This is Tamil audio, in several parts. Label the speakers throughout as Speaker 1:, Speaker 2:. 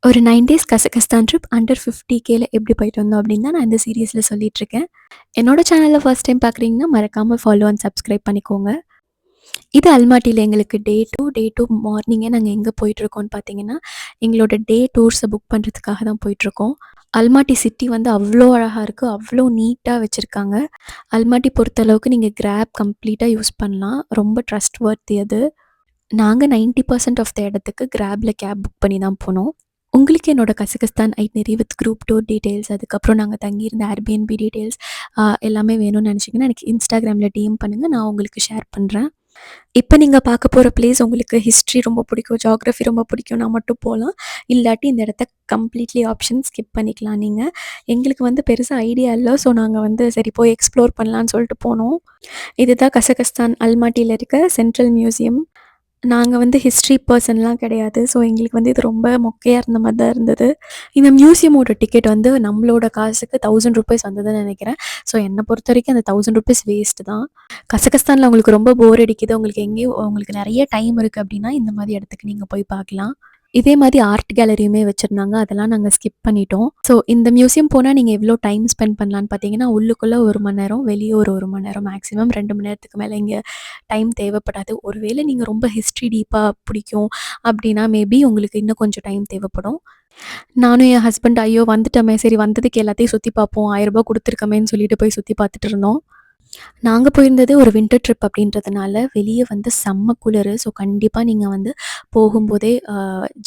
Speaker 1: ஒரு 9 டேஸ் கசகஸ்தான் ட்ரிப் அண்டர் 50Kல எப்படி போயிட்டு வந்தோம் அப்படின்னு தான் நான் இந்த சீரிஸில் சொல்லிட்டுருக்கேன். என்னோட சேனலில் ஃபர்ஸ்ட் டைம் பார்க்குறீங்கன்னா மறக்காமல் ஃபாலோ அண்ட் சப்ஸ்கிரைப் பண்ணிக்கோங்க. இது அல்மாட்டியில் எங்களுக்கு டே 2 மார்னிங்கே நாங்கள் எங்கே போயிட்டுருக்கோம்னு பார்த்தீங்கன்னா, எங்களோட டே டூர்ஸை புக் பண்ணுறதுக்காக தான் போயிட்டுருக்கோம். அல்மாட்டி சிட்டி வந்து அவ்வளோ அழகாக இருக்குது, அவ்வளோ நீட்டாக வச்சுருக்காங்க. அல்மாட்டி பொறுத்தளவுக்கு நீங்கள் கிராப் கம்ப்ளீட்டாக யூஸ் பண்ணலாம், ரொம்ப ட்ரஸ்ட் வர்த்தி அது. நாங்கள் 90% ஆஃப் த இடத்துக்கு கிராபில் கேப் புக் பண்ணி தான் போனோம். உங்களுக்கு என்னோட Kazakhstan itinerary with group tour details, அதுக்கப்புறம் நாங்கள் தங்கியிருந்த ஏர்பிஎன்பி டீட்டெயில்ஸ் எல்லாமே வேணும்னு நினச்சிங்கன்னா எனக்கு இன்ஸ்டாகிராமில் டிஎம் பண்ணுங்கள், நான் உங்களுக்கு ஷேர் பண்ணுறேன். இப்போ நீங்கள் பார்க்க போகிற பிளேஸ் உங்களுக்கு ஹிஸ்ட்ரி ரொம்ப பிடிக்கும், ஜியாகிரஃபி ரொம்ப பிடிக்கும்னா மட்டும் போகலாம். இல்லாட்டி இந்த இடத்த கம்ப்ளீட்லி ஆப்ஷன் ஸ்கிப் பண்ணிக்கலாம் நீங்கள். எங்களுக்கு வந்து பெருசாக ஐடியா இல்லை, ஸோ நாங்கள் வந்து சரி போய் எக்ஸ்ப்ளோர் பண்ணலான்னு சொல்லிட்டு போனோம். இதுதான் கசகஸ்தான் அல்மாட்டியில் இருக்க சென்ட்ரல் மியூசியம். நாங்கள் வந்து ஹிஸ்ட்ரி பர்சன்லாம் கிடையாது, ஸோ எங்களுக்கு வந்து இது ரொம்ப மொக்கையாக இருந்த மாதிரி தான் இருந்தது. இந்த மியூசியமோட டிக்கெட் வந்து நம்மளோட காசுக்கு ₹1000 வந்ததுன்னு நினைக்கிறேன். ஸோ என்னை பொறுத்த வரைக்கும் அந்த ₹1000 வேஸ்ட்டு தான். கசகஸ்தானில் உங்களுக்கு ரொம்ப போர் அடிக்குது, உங்களுக்கு எங்கேயும் உங்களுக்கு நிறைய டைம் இருக்குது அப்படின்னா இந்த மாதிரி இடத்துக்கு நீங்கள் போய் பார்க்கலாம். இதே மாதிரி ஆர்ட் கேலரியுமே வச்சுருந்தாங்க, அதெல்லாம் நாங்கள் ஸ்கிப் பண்ணிட்டோம். ஸோ இந்த மியூசியம் போனால் நீங்கள் எவ்வளோ டைம் ஸ்பெண்ட் பண்ணலான்னு பார்த்தீங்கன்னா, உள்ளுக்குள்ளே 1 மணி நேரம், வெளியே ஒரு 1 மணி நேரம், மேக்ஸிமம் 2 மணி நேரத்துக்கு மேலே இங்கே டைம் தேவைப்படாது. ஒருவேளை நீங்கள் ரொம்ப ஹிஸ்ட்ரி டீப்பாக பிடிக்கும் அப்படின்னா மேபி உங்களுக்கு இன்னும் கொஞ்சம் டைம் தேவைப்படும். நானும் என் ஹஸ்பண்ட் ஐயோ வந்துட்டோமே, சரி வந்ததுக்கு எல்லாத்தையும் சுற்றி பார்ப்போம், ₹1000 கொடுத்துருக்கமேன்னு சொல்லிட்டு போய் சுற்றி பார்த்துட்டு இருந்தோம். நாங்கள் போயிருந்தது ஒரு வின்டர் ட்ரிப் அப்படின்றதுனால வெளியே வந்து செம்ம குளிர். ஸோ கண்டிப்பாக நீங்கள் வந்து போகும்போதே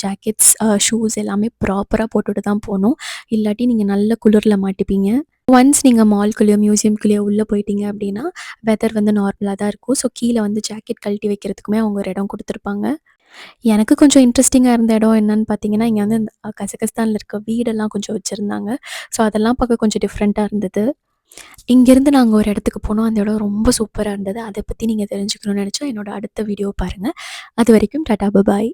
Speaker 1: ஜாக்கெட்ஸ், ஷூஸ் எல்லாமே ப்ராப்பராக போட்டுட்டு தான் போகணும், இல்லாட்டி நீங்கள் நல்ல குளிரில் மாட்டிப்பீங்க. ஒன்ஸ் நீங்கள் மால்குள்ளேயோ மியூசியம்குள்ளேயோ உள்ளே போயிட்டீங்க அப்படின்னா வெதர் வந்து நார்மலாக தான் இருக்கும். ஸோ கீழே வந்து ஜாக்கெட் கழட்டி வைக்கிறதுக்குமே அவங்க ஒரு இடம் கொடுத்துருப்பாங்க. எனக்கு கொஞ்சம் இன்ட்ரெஸ்டிங்காக இருந்த இடம் என்னன்னு பார்த்தீங்கன்னா, இங்கே வந்து இந்த கசகஸ்தானில் இருக்க வீடெல்லாம் கொஞ்சம் வச்சுருந்தாங்க. ஸோ அதெல்லாம் பார்க்க கொஞ்சம் டிஃப்ரெண்ட்டாக இருந்தது. இங்கேருந்து நாங்கள் ஒரு இடத்துக்கு போனோம், அந்த இடம் ரொம்ப சூப்பராக இருந்தது. அதை பற்றி நீங்கள் தெரிஞ்சுக்கணும்னு நினச்சா என்னோட அடுத்த வீடியோ பாருங்கள். அது வரைக்கும் டாடா, பாய்.